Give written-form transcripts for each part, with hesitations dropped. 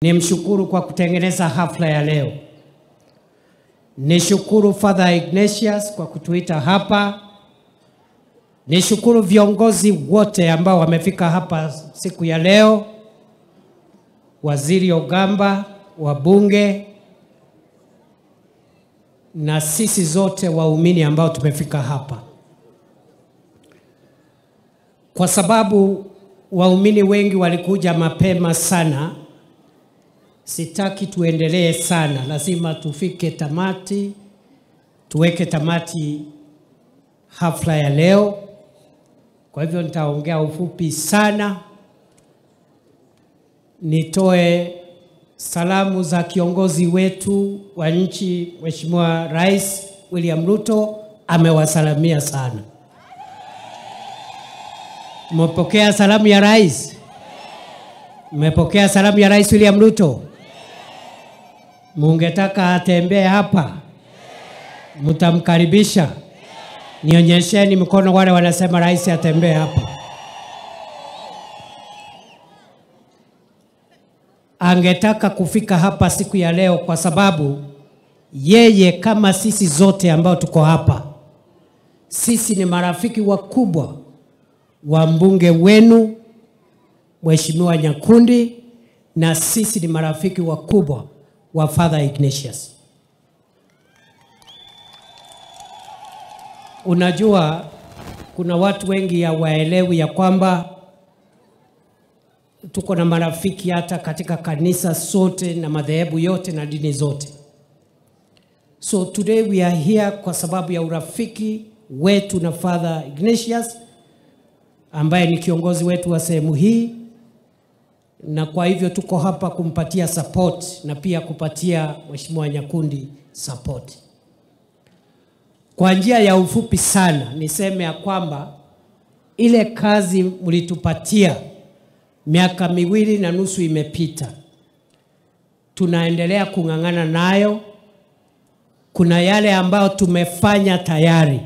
Nimshukuru kwa kutengeneza hafla ya leo. Nishukuru Father Ignatius kwa kutuita hapa. Nishukuru viongozi wote ambao wamefika hapa siku ya leo. Waziri Ogamba, wabunge na sisi zote waumini ambao tumefika hapa. Kwa sababu waumini wengi walikuja mapema sana, sitaki tuendelee sana, lazima tufike tamati, tuweke tamati hafla ya leo. Kwa hivyo nitaongea ufupi sana. Nitoe salamu za kiongozi wetu wa nchi, Mheshimiwa Rais William Ruto, amewasalamia sana. Mmepokea salamu ya Rais? Mmepokea salamu ya Rais William Ruto? Mungetaka atembee hapa? Mtamkaribisha? Nionyesheni mkono wale wanasema Rais atembee hapa. Angetaka kufika hapa siku ya leo kwa sababu yeye kama sisi zote ambao tuko hapa, sisi ni marafiki wakubwa wa mbunge wenu Mheshimiwa Nyakundi, na sisi ni marafiki wakubwa wa Father Ignatius. Unajua kuna watu wengi hawaelewi ya kwamba tuko na marafiki hata katika kanisa sote na madhehebu yote na dini zote. So today we are here kwa sababu ya urafiki wetu na Father Ignatius ambaye ni kiongozi wetu wa sehemu hii, na kwa hivyo tuko hapa kumpatia support na pia kupatia Mheshimiwa Nyakundi support. Kwa njia ya ufupi sana niseme ya kwamba ile kazi mlitupatia miaka 2.5 imepita, tunaendelea kung'ang'ana nayo. Kuna yale ambao tumefanya tayari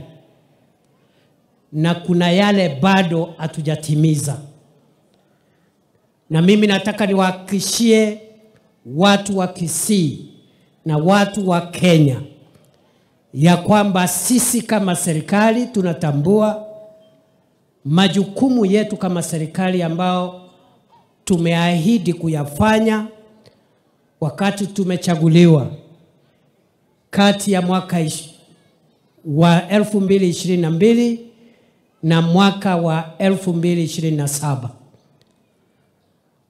na kuna yale bado hatujatimiza. Na mimi nataka niwahakikishie watu wa Kisii na watu wa Kenya ya kwamba sisi kama serikali tunatambua majukumu yetu kama serikali ambao tumeahidi kuyafanya wakati tumechaguliwa kati ya mwaka wa 2022 na mwaka wa 2027.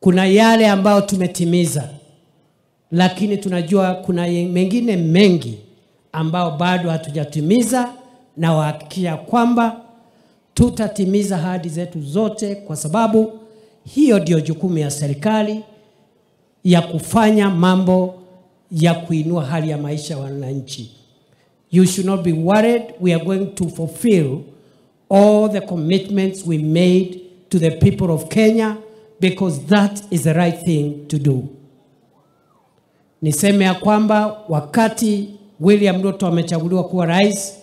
Kuna yale ambao tumetimiza, lakini tunajua kuna mengine mengi ambao bado hatujatimiza, na wahakikisha kwamba tutatimiza ahadi zetu zote, kwa sababu hiyo ndio jukumu ya serikali ya kufanya mambo ya kuinua hali ya maisha ya wananchi. You should not be worried. We are going to fulfill all the commitments we made to the people of Kenya, because that is the right thing to do. Niseme ya kwamba wakati William Ruto amechaguliwa kuwa rais,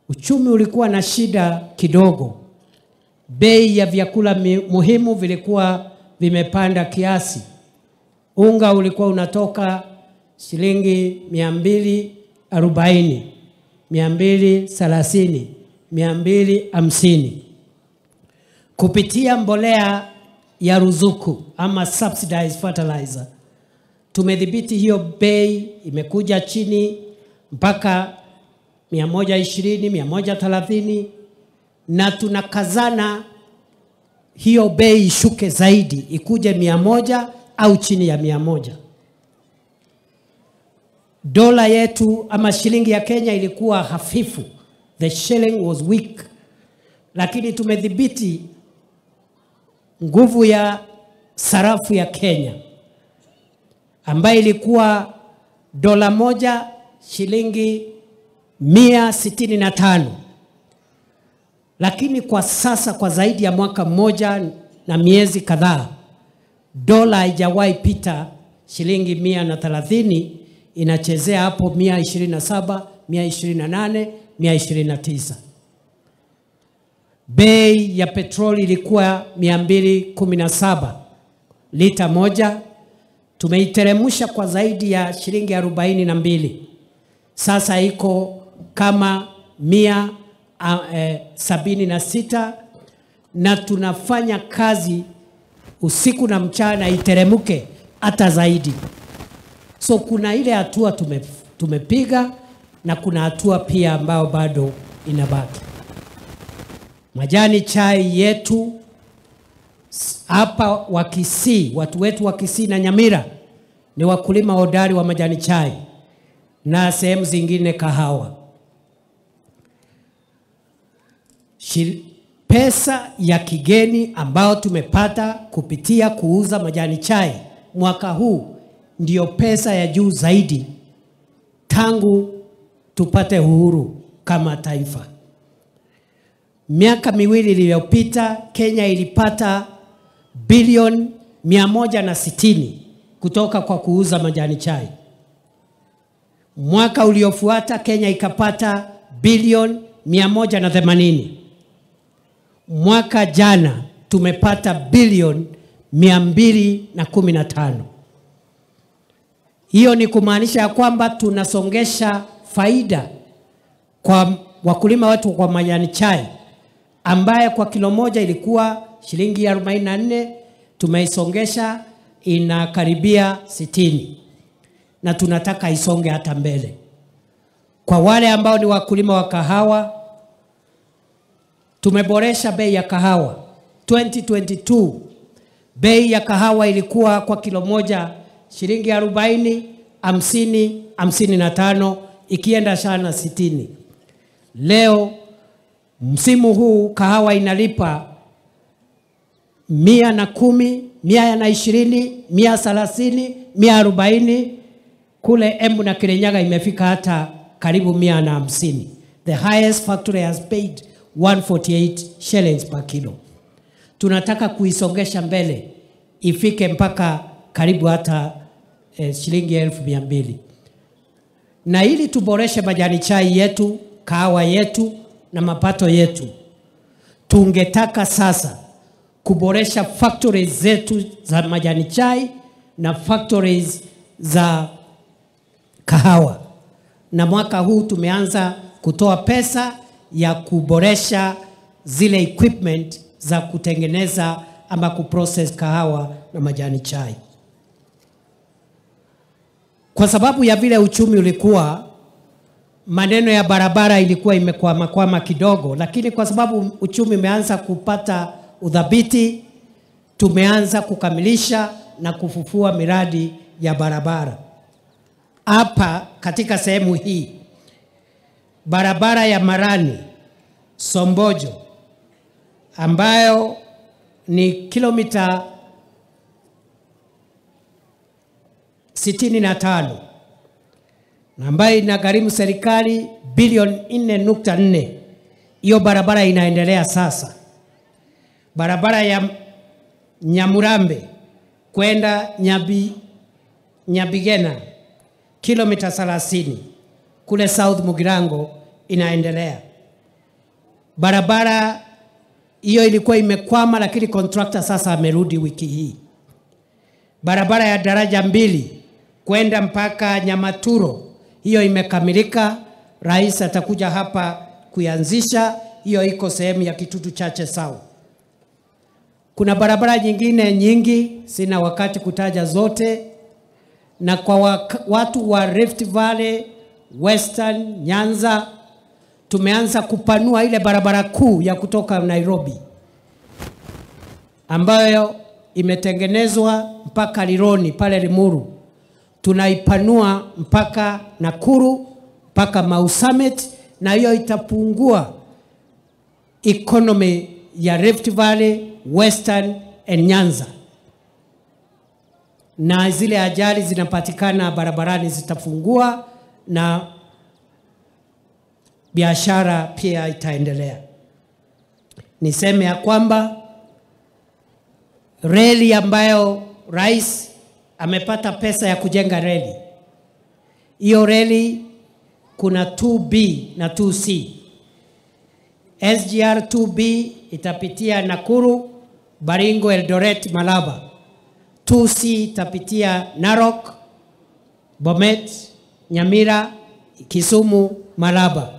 uchumi ulikuwa na shida kidogo. Bei ya vyakula muhimu vilikuwa vimepanda kiasi. Unga ulikuwa unatoka shilingi 240, 230, 250. Kupitia mbolea ya ruzuku ama subsidized fertilizer, tumedhibiti hiyo bei, imekuja chini mpaka 120, 130, na tunakazana hiyo bei ishuke zaidi, ikuje 100 au chini ya 100. Dola yetu ama shilingi ya Kenya ilikuwa hafifu. The shilling was weak. Lakini tumedhibiti nguvu ya sarafu ya Kenya ambayo ilikuwa dola moja shilingi 165. Lakini kwa sasa, kwa zaidi ya mwaka mmoja na miezi kadhaa, dola haijawahi pita shilingi 130, inachezea hapo 127, 128, 129. Bei ya petroli ilikuwa 217 lita moja, Tumeiteremusha kwa zaidi ya shilingi 42. Sasa iko kama 176 na tunafanya kazi usiku na mchana iteremuke hata zaidi. So kuna ile hatua tumepiga na kuna hatua pia ambao bado inabaki. Majani chai yetu hapa wa Kisii, watu wetu wa Kisii na Nyamira ni wakulima hodari wa majani chai na sehemu zingine kahawa. Pesa ya kigeni ambao tumepata kupitia kuuza majani chai mwaka huu ndio pesa ya juu zaidi tangu tupate uhuru kama taifa. Miaka miwili iliyopita Kenya ilipata bilioni 160 kutoka kwa kuuza majani chai. Mwaka uliofuata Kenya ikapata bilioni 180. Mwaka jana tumepata bilioni 215. Hiyo ni kumaanisha ya kwamba tunasongesha faida kwa wakulima wetu kwa majani chai ambaye kwa kilo moja ilikuwa shilingi 44, tumeisongesha inakaribia 60 na tunataka isonge hata mbele. Kwa wale ambao ni wakulima wa kahawa, tumeboresha bei ya kahawa. 2022 bei ya kahawa ilikuwa kwa kilo moja shilingi 40, 50, 55 ikienda sana 60. Leo msimu huu kahawa inalipa 110, 120, 130, 140. Kule Embu na Kirinyaga imefika hata karibu 150. The highest factory has paid 148 shillings per kilo. Tunataka kuisongesha mbele ifike mpaka karibu hata shilingi 1200. Na ili tuboreshe majani chai yetu, kahawa yetu na mapato yetu, tungetaka sasa kuboresha factories zetu za majani chai na factories za kahawa. Na mwaka huu tumeanza kutoa pesa ya kuboresha zile equipment za kutengeneza ama kuprocess kahawa na majani chai. Kwa sababu ya vile uchumi ulikuwa, maneno ya barabara ilikuwa imekwama kidogo, lakini kwa sababu uchumi umeanza kupata udhabiti, tumeanza kukamilisha na kufufua miradi ya barabara. Hapa katika sehemu hii, barabara ya Marani Sombojo ambayo ni kilomita 65 na ambayo inagharimu serikali bilioni 4.4. Hiyo barabara inaendelea sasa. Barabara ya Nyamurambe kwenda Nyabigena kilomita 30 kule South Mugirango inaendelea. Barabara hiyo ilikuwa imekwama, lakini contractor sasa amerudi wiki hii. Barabara ya daraja 2 kwenda mpaka Nyamaturo, hiyo imekamilika. Rais atakuja hapa kuianzisha. Hiyo iko sehemu ya Kitutu Chache South. Kuna barabara nyingine nyingi, sina wakati kutaja zote. Na kwa watu wa Rift Valley, Western, Nyanza, tumeanza kupanua ile barabara kuu ya kutoka Nairobi ambayo imetengenezwa mpaka Lironi pale Limuru. Tunaipanua mpaka Nakuru, mpaka Mau Summit, na hiyo itapungua economy ya Rift Valley, Western and Nyanza. Na zile ajali zinapatikana barabarani zitafungua na biashara pia itaendelea. Niseme ya kwamba reli ambayo rais amepata pesa ya kujenga reli, hiyo reli kuna 2B na 2C. SGR 2B itapitia Nakuru, Baringo, Eldoret, Malaba. 2C itapitia Narok, Bomet, Nyamira, Kisumu, Malaba.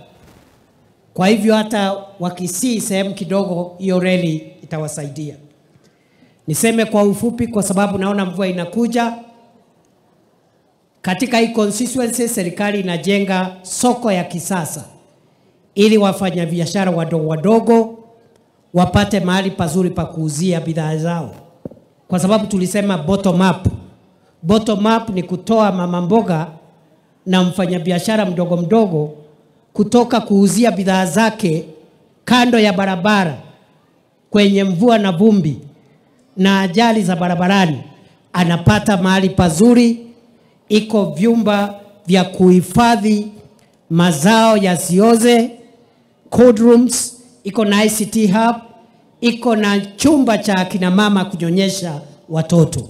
Kwa hivyo hata wakisii sehemu kidogo hiyo reli itawasaidia. Niseme kwa ufupi kwa sababu naona mvua inakuja. Katika hii constituency serikali inajenga soko ya kisasa ili wafanyabiashara wadogo wadogo wapate mahali pazuri pa kuuzia bidhaa zao. Kwa sababu tulisema bottom up. Bottom up ni kutoa mama mboga na mfanyabiashara mdogo mdogo kutoka kuuzia bidhaa zake kando ya barabara kwenye mvua na vumbi na ajali za barabarani, anapata mahali pazuri, iko vyumba vya kuhifadhi mazao yasioze, cold rooms, iko na ICT hub, iko na chumba cha akina mama kunyonyesha watoto.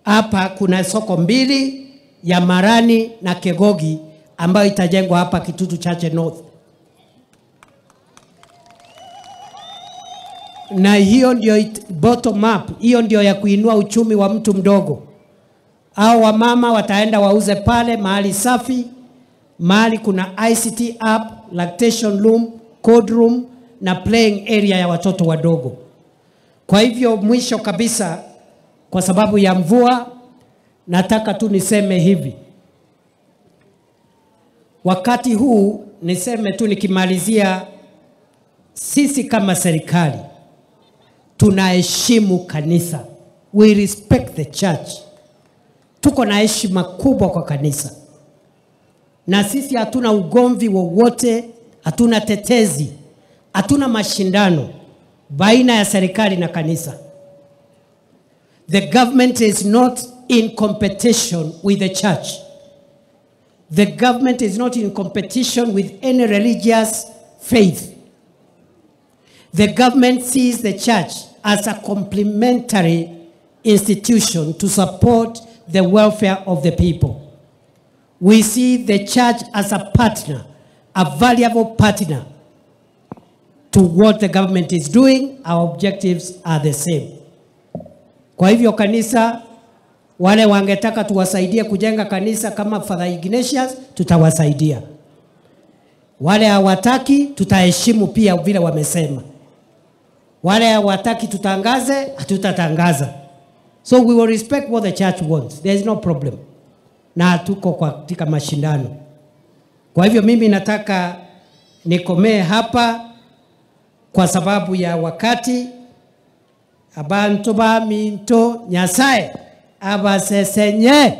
Hapa kuna soko mbili ya Marani na Kegogi ambayo itajengwa hapa Kitutu Chache North. Na hiyo ndio bottom up, hiyo ndio ya kuinua uchumi wa mtu mdogo. Hao wamama wataenda wauze pale mahali safi, mahali kuna ICT app, lactation room, code room na playing area ya watoto wadogo. Kwa hivyo mwisho kabisa, kwa sababu ya mvua, nataka tu niseme hivi. Wakati huu niseme tu nikimalizia, sisi kama serikali tunaheshimu kanisa. We respect the church. Tuko na heshima kubwa kwa kanisa. Na sisi hatuna ugomvi wowote, hatuna tetezi, hatuna mashindano baina ya serikali na kanisa. The government is not in competition with the church. The government is not in competition with any religious faith. The government sees the church as a complementary institution to support the welfare of the people. We see the church as a partner, a valuable partner to what the government is doing. Our objectives are the same. Kwa hivyo kanisa, wale wangetaka tuwasaidie kujenga kanisa kama Father Ignatius, tutawasaidia. Wale hawataki, tutaheshimu pia vile wamesema. Wale hawataki tutangaze, hatutatangaza. So we will respect what the church wants. There is no problem. Na tuko katika mashindano. Kwa hivyo mimi nataka nikomee hapa kwa sababu ya wakati. Abantu ba minto Nyasaye abasesenye.